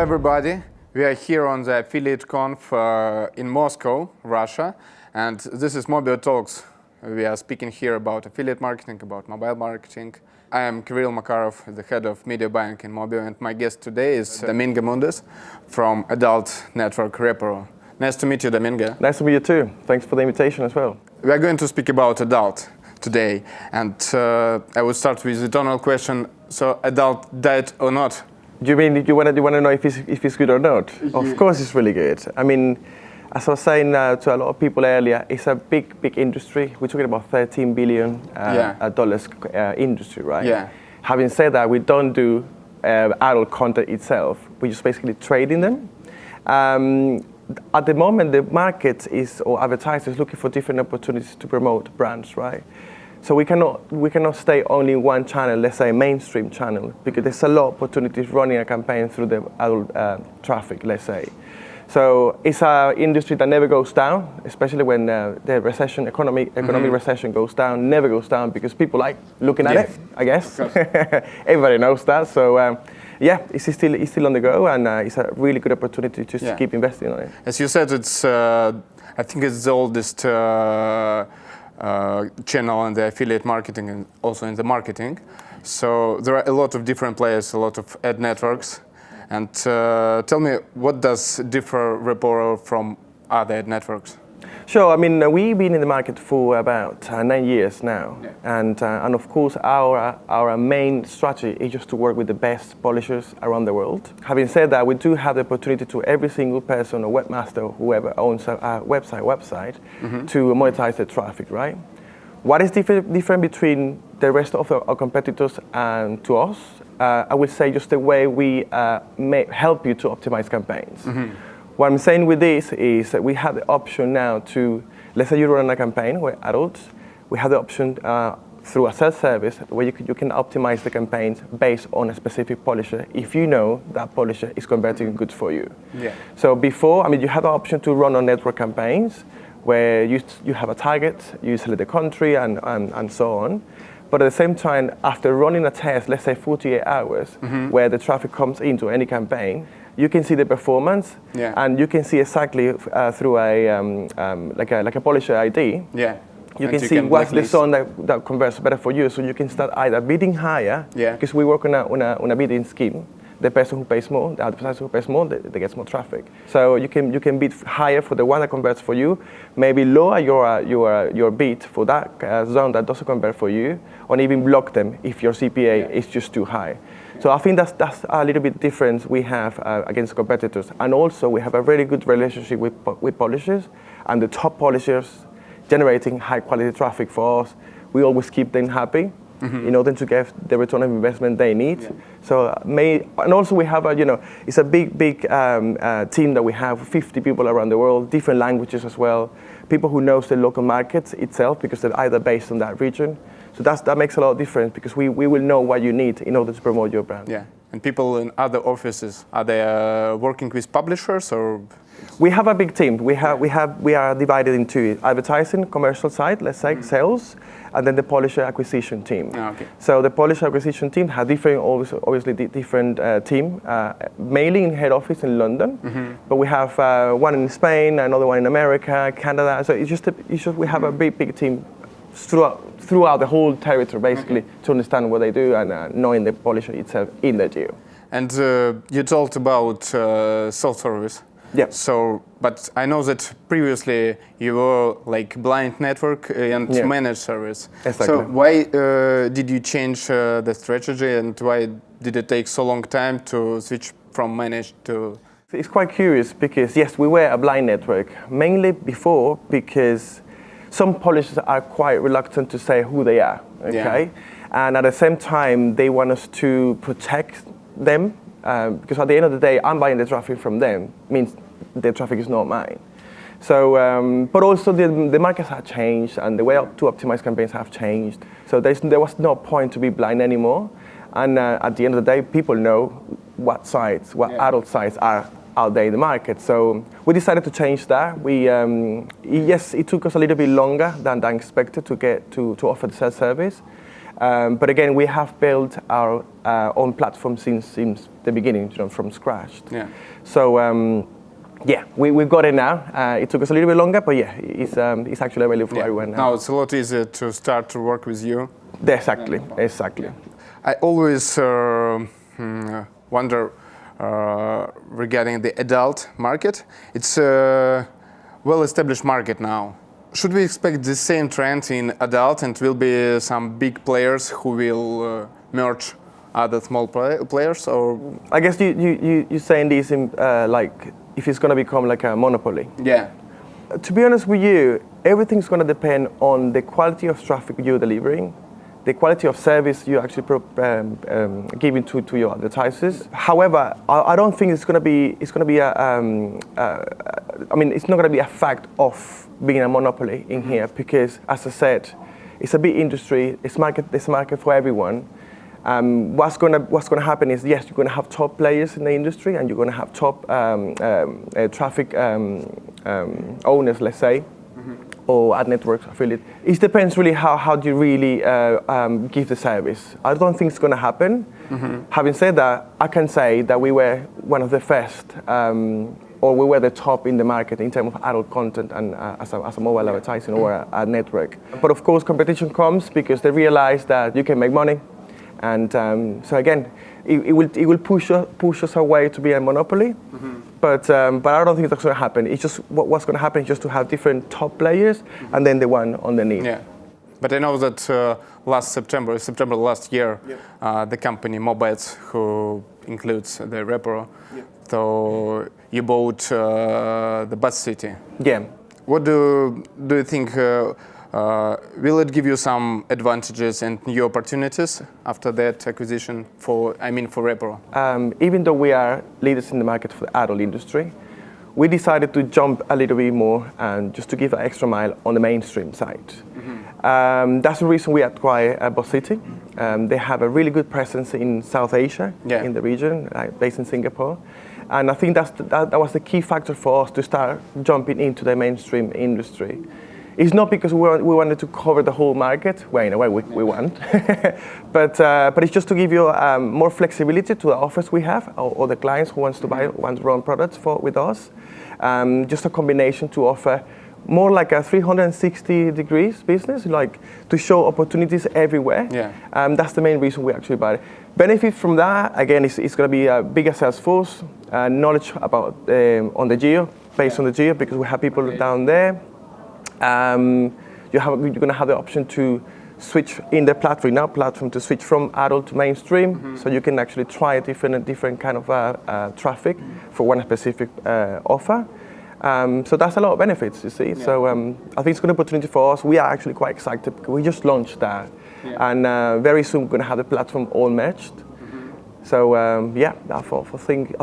everybody, we are here on the Affiliate Conf in Moscow, Russia, and this is Mobio Talks. We are speaking here about affiliate marketing, about mobile marketing. I am Kirill Makarov, the head of mediabаинга in Mobio, and my guest today is Domingo Mendez from adult network Reporo. Nice to meet you, Domingo. Nice to meet you too. Thanks for the invitation as well. We are going to speak about adult today, and I would start with the general question. So, adult diet or not? Do you mean you want to know if it's good or not? Yeah. Of course, it's really good. I mean, as I was saying to a lot of people earlier, it's a big industry. We're talking about $13 billion dollars industry, right? Yeah. Having said that, we don't do adult content itself. We just basically trade in them. At the moment, the market or advertisers looking for different opportunities to promote brands, right? So we cannot stay only in one channel, let's say mainstream channel, because there's a lot of opportunities running a campaign through the adult traffic, let's say. So it's an industry that never goes down, especially when the recession, economic recession goes down, never goes down because people like looking at it, I guess. Everybody knows that. So yeah, it's still on the go, and it's a really good opportunity to keep investing on it. As you said, it's I think it's the oldest channel in the affiliate marketing and also in the marketing. So there are a lot of different players, a lot of ad networks. And tell me, what does differ Reporo from other ad networks? Sure. I mean, we've been in the market for about 9 years now, and of course, our main strategy is just to work with the best publishers around the world. Having said that, we do have the opportunity to every single person, or webmaster, or whoever owns a website, to monetize the traffic, right? What is different between the rest of our competitors and to us? I would say just the way we may help you to optimize campaigns. What I'm saying with this is that we have the option now to, let's say you run a campaign with adults, we have the option through a self-service where you can optimize the campaigns based on a specific publisher if you know that publisher is converting good for you. Yeah. So before, I mean, you have the option to run on network campaigns where you have a target, you select the country and so on. But at the same time, after running a test, let's say 48 hours, where the traffic comes into any campaign, you can see the performance, and you can see exactly through a like a publisher ID. Yeah. You can see what's the zone that converts better for you, so you can start either bidding higher, because we work on a bidding scheme. The person who pays more, the advertiser who pays more, they get more traffic. So you can bid higher for the one that converts for you, maybe lower your bid for that zone that doesn't convert for you, or even block them if your CPA is just too high. So I think that's a little bit different we have against competitors. And also we have a very good relationship with publishers, and the top publishers generating high quality traffic for us. We always keep them happy in order to get the return of investment they need. Yeah. So and also we have it's a big team that we have, 50 people around the world, different languages as well, people who knows the local markets itself because they're either based on that region. So that makes a lot of difference because we will know what you need in order to promote your brand. Yeah. And people in other offices, are they working with publishers or? We have a big team. We are divided into advertising, commercial side, let's say sales, and then the publisher acquisition team. Oh, okay. So the publisher acquisition team has obviously different team, mainly in head office in London, but we have one in Spain, another one in America, Canada. So it's just we have a big team throughout the whole territory, basically, to understand what they do and knowing the publisher itself in the geo. And you talked about self-service. Yeah. So, but I know that previously you were like blind network and managed service. Exactly. So why did you change the strategy, and why did it take so long time to switch from managed to? It's quite curious because yes, we were a blind network mainly before because some publishers are quite reluctant to say who they are. Okay, and at the same time they want us to protect them. Because at the end of the day, I'm buying the traffic from them, means the traffic is not mine. So, but also the markets have changed and the way to optimize campaigns have changed. So there was no point to be blind anymore. And at the end of the day, people know what sites, adult sites are out there in the market. So we decided to change that. Yes, it took us a little bit longer than expected to get to offer the self-service. But again, we have built our own platform since the beginning, from scratch. Yeah. So yeah, we've got it now. It took us a little bit longer, but yeah, it's actually available for everyone now. Now it's a lot easier to start to work with you. Exactly. I always wonder regarding the adult market. It's a well-established market now. Should we expect the same trend in adult, and will be some big players who will merge other small players? Or I guess you're saying this in like if it's going to become like a monopoly. Yeah. To be honest with you, everything's going to depend on the quality of traffic you're delivering, the quality of service you actually giving to your advertisers. However, I don't think it's going to be I mean, it's not going to be a fact of being a monopoly in here, because, as I said, it's a big industry. It's a market for everyone. What's going to happen is, yes, you're going to have top players in the industry, and you're going to have top traffic owners, let's say, or ad network affiliate. It depends really how do you really give the service. I don't think it's going to happen. Having said that, I can say that we were one of the first, or we were the top in the market in terms of adult content and as a mobile advertising or a network. But of course, competition comes because they realize that you can make money. And so again, it will push us away to be a monopoly, but I don't think that's going to happen. It's just what's going to happen is just to have different top players and then the one underneath. Yeah, but I know that last September last year, the company Mobio, who includes the Reporo, so you bought the bus city. Yeah. What do you think? Will it give you some advantages and new opportunities after that acquisition for Reporo? Even though we are leaders in the market for the adult industry, we decided to jump a little bit more and just to give an extra mile on the mainstream side. That's the reason we acquired Bus City. They have a really good presence in South Asia, in the region, based in Singapore. And I think that was the key factor for us to start jumping into the mainstream industry. It's not because we wanted to cover the whole market. Well, in a way, we want. but it's just to give you more flexibility to the offers we have, or the clients who want to run products with us. Just a combination to offer more like a 360 degrees business, like to show opportunities everywhere. That's the main reason we actually bought it. Benefit from that, again, it's going to be a bigger sales force, knowledge about on the geo, based on the geo, because we have people down there. You're going to have the option to switch in the platform to switch from adult to mainstream, so you can actually try a different kind of traffic for one specific offer. So that's a lot of benefits, you see. So I think it's a good opportunity for us. We are actually quite excited because we just launched that, and very soon we're going to have the platform all matched. So I think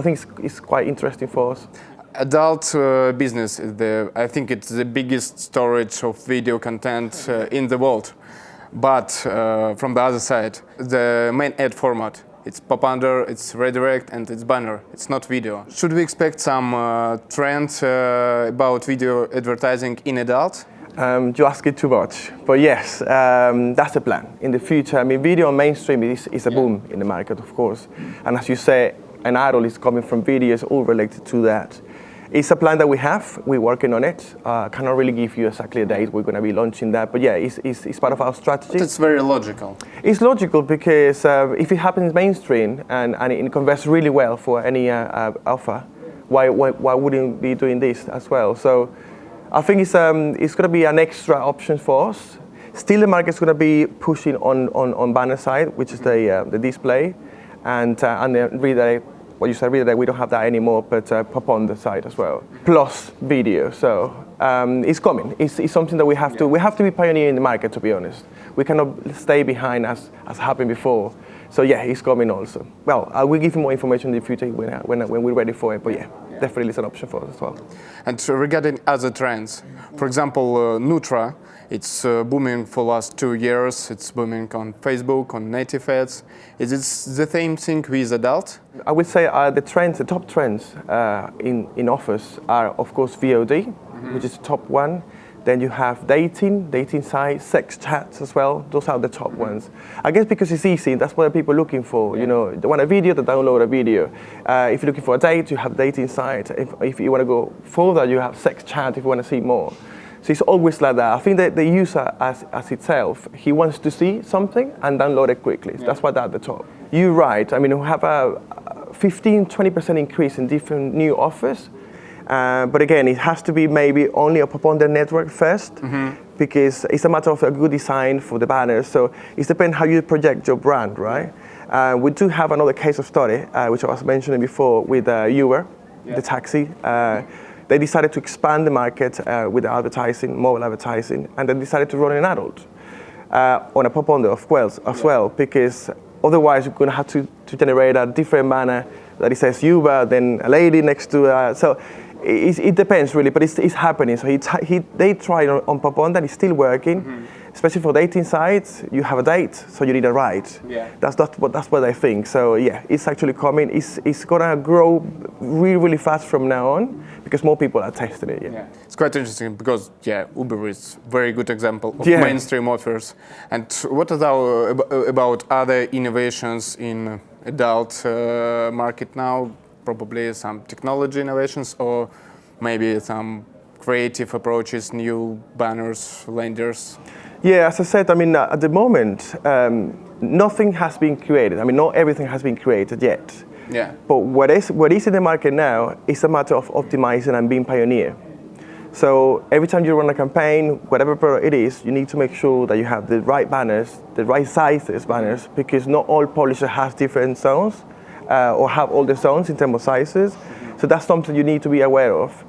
it's quite interesting for us. Adult business is I think it's the biggest storage of video content in the world. But from the other side, the main ad format, it's poponder, it's redirect, and it's banner. It's not video. Should we expect some trend about video advertising in adult? You ask it too much, but yes, that's the plan. In the future, I mean, video mainstream is a boom in the market, of course. And as you say, an adult is coming from video, it's all related to that. It's a plan that we have. We're working on it. Cannot really give you exactly a date we're going to be launching that, but yeah, it's part of our strategy. But it's very logical. It's logical because if it happens mainstream and it converts really well for any offer, why wouldn't we be doing this as well? So I think it's going to be an extra option for us. Still, the market's going to be pushing on banner side, which is the display, and the redirect. What you said, redirect, we don't have that anymore, but pop on the side as well. Plus video, so it's coming. It's something that we have to be pioneer in the market, to be honest. We cannot stay behind as happened before. So yeah, it's coming also. Well, I will give you more information in the future when we're ready for it, but yeah, definitely it's an option for us as well. And regarding other trends, for example, Nutra, it's booming for the last 2 years. It's booming on Facebook, on native ads. Is it the same thing with adult? I would say the top trends in offers are, of course, VOD, which is the top one. Then you have dating sites, sex chats as well. Those are the top ones. I guess because it's easy, that's what people are looking for. You know, they want a video, they download a video. If you're looking for a date, you have dating sites. If you want to go further, you have sex chat if you want to see more. So it's always like that. I think that the user as itself, he wants to see something and download it quickly. So that's why they're at the top. You're right. I mean, we have a 15-20% increase in different new offers. But again, it has to be maybe only a poponder network first, because it's a matter of a good design for the banners. So it depends how you project your brand, right? We do have another case of study, which I was mentioning before, with Uber, the taxi. They decided to expand the market with advertising, mobile advertising, and they decided to run an adult on a poponder as well, because otherwise you're going to have to generate a different banner that it says Uber, then a lady next to so it depends really, but it's happening. So they tried on poponder, and it's still working. Especially for dating sites, you have a date, so you need a ride. That's what I think. So yeah, it's actually coming. It's gonna grow really fast from now on, because more people are testing it. It's quite interesting because Uber is a very good example of mainstream offers. And what about other innovations in adult market now? Probably some technology innovations, or maybe some creative approaches, new banners, landers. Yeah, as I said, I mean, at the moment, nothing has been created. I mean, not everything has been created yet. But what is in the market now is a matter of optimizing and being pioneer. So every time you run a campaign, whatever product it is, you need to make sure that you have the right banners, the right sizes banners, because not all publishers have different zones or have all the zones in terms of sizes. So that's something you need to be aware of.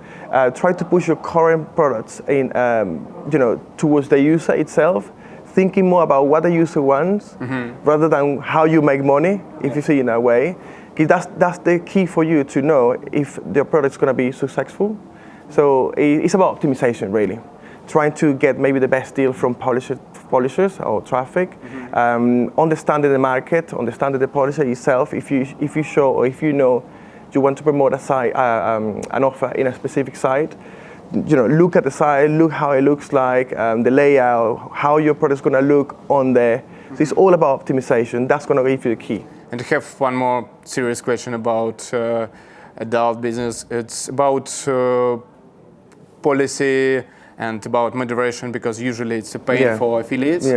Try to push your current products in, towards the user itself, thinking more about what the user wants rather than how you make money, if you see it in a way. That's the key for you to know if the product's going to be successful. So it's about optimization, really. Trying to get maybe the best deal from publishers or traffic, understanding the market, understanding the publisher itself. If you show or if you know you want to promote a site, an offer in a specific site, look at the site, look how it looks like, the layout, how your product's going to look on there. So it's all about optimization. That's going to give you the key. And I have one more serious question about adult business. It's about policy and about moderation, because usually it's a pain for affiliates.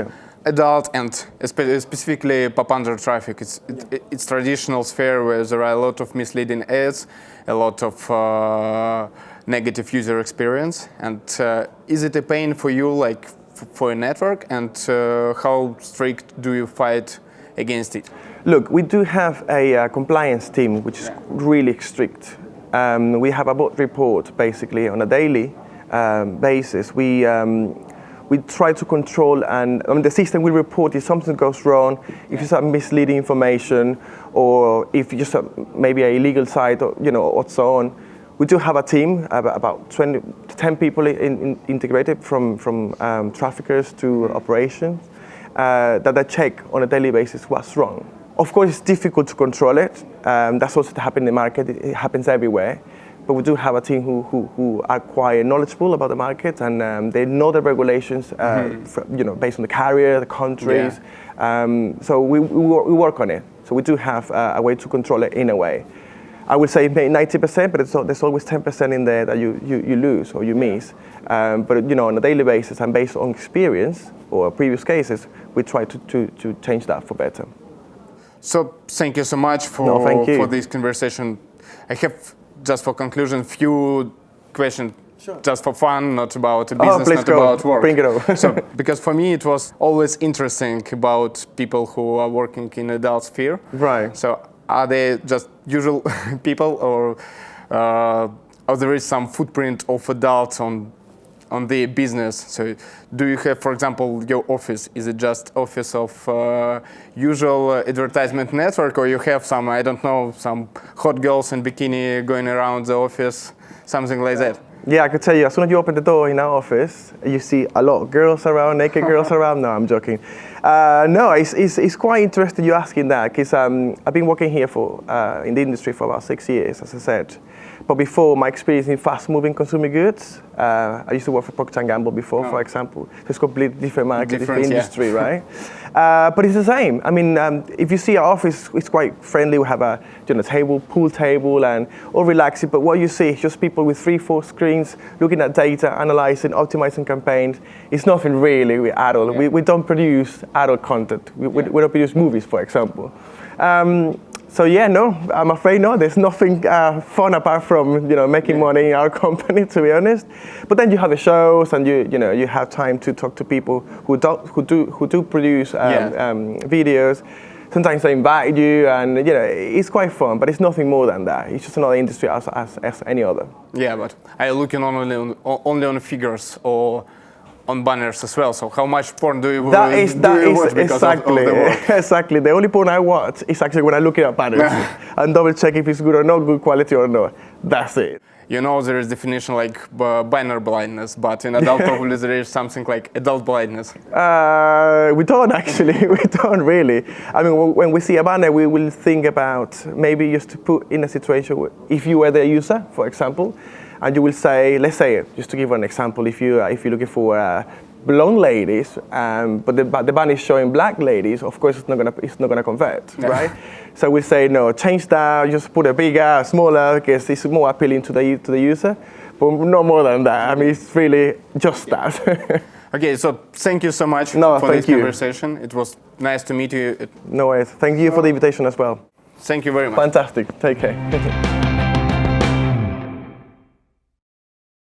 Adult and specifically poponder traffic. It's traditional sphere where there are a lot of misleading ads, a lot of negative user experience. And is it a pain for you, like for a network? And how strict do you fight against it? Look, we do have a compliance team which is really strict. We have a bot report basically on a daily basis. We try to control, and the system will report if something goes wrong, if you have misleading information, or if you just have maybe an illegal site, or so on. We do have a team, about 10 people integrated from traffickers to operations, that check on a daily basis what's wrong. Of course, it's difficult to control it. That's also happening in the market. It happens everywhere. But we do have a team who are quite knowledgeable about the market, and they know the regulations, based on the carrier, the countries. So we work on it. So we do have a way to control it in a way. I would say 90%, but there's always 10% in there that you lose or you miss. But on a daily basis and based on experience or previous cases, we try to change that for better. So thank you so much for this conversation. I have, just for conclusion, few questions, just for fun, not about business, not about work. Bring it over. So, because for me it was always interesting about people who are working in adult sphere. Right. So are they just usual people, or there is some footprint of adults on their business? So do you have, for example, your office, is it just office of usual advertisement network, or you have some, I don't know, some hot girls in bikini going around the office, something like that? Yeah, I could tell you, as soon as you open the door in our office, you see a lot of girls around, naked girls around. No, I'm joking. No, it's quite interesting you asking that, because I've been working here in the industry for about 6 years, as I said. But before, my experience in fast-moving consumer goods, I used to work for Procter & Gamble before, for example. It's a completely different market, different industry, right? But it's the same. I mean, if you see our office, it's quite friendly. We have a table, pool table, and all relaxing. But what you see is just people with 3-4 screens looking at data, analyzing, optimizing campaigns. It's nothing really with adult. Yeah. We don't produce adult content. We don't produce movies, for example. So yeah, no, I'm afraid no. There's nothing fun apart from making money in our company, to be honest. But then you have the shows, and you have time to talk to people who do produce videos. Sometimes they invite you, and it's quite fun. But it's nothing more than that. It's just another industry as any other. Yeah, but are you looking only on figures or on banners as well? So how much porn do you watch because of the work? Exactly. The only porn I watch is actually when I look at banners and double check if it's good or not, good quality or not. That's it. There is definition like banner blindness, but in adult probably there is something like adult blindness. We don't actually. We don't really. I mean, when we see a banner, we will think about maybe just to put in a situation where if you were the user, for example, and you will say, let's say, just to give an example, if you're looking for blonde ladies, but the banner is showing black ladies, of course it's not gonna convert, right? So we say no, change that, just put a bigger, smaller, because it's more appealing to the user, but no more than that. I mean, it's really just that. Okay, so thank you so much for this conversation. It was nice to meet you. No worries. Thank you for the invitation as well. Thank you very much. Fantastic. Take care.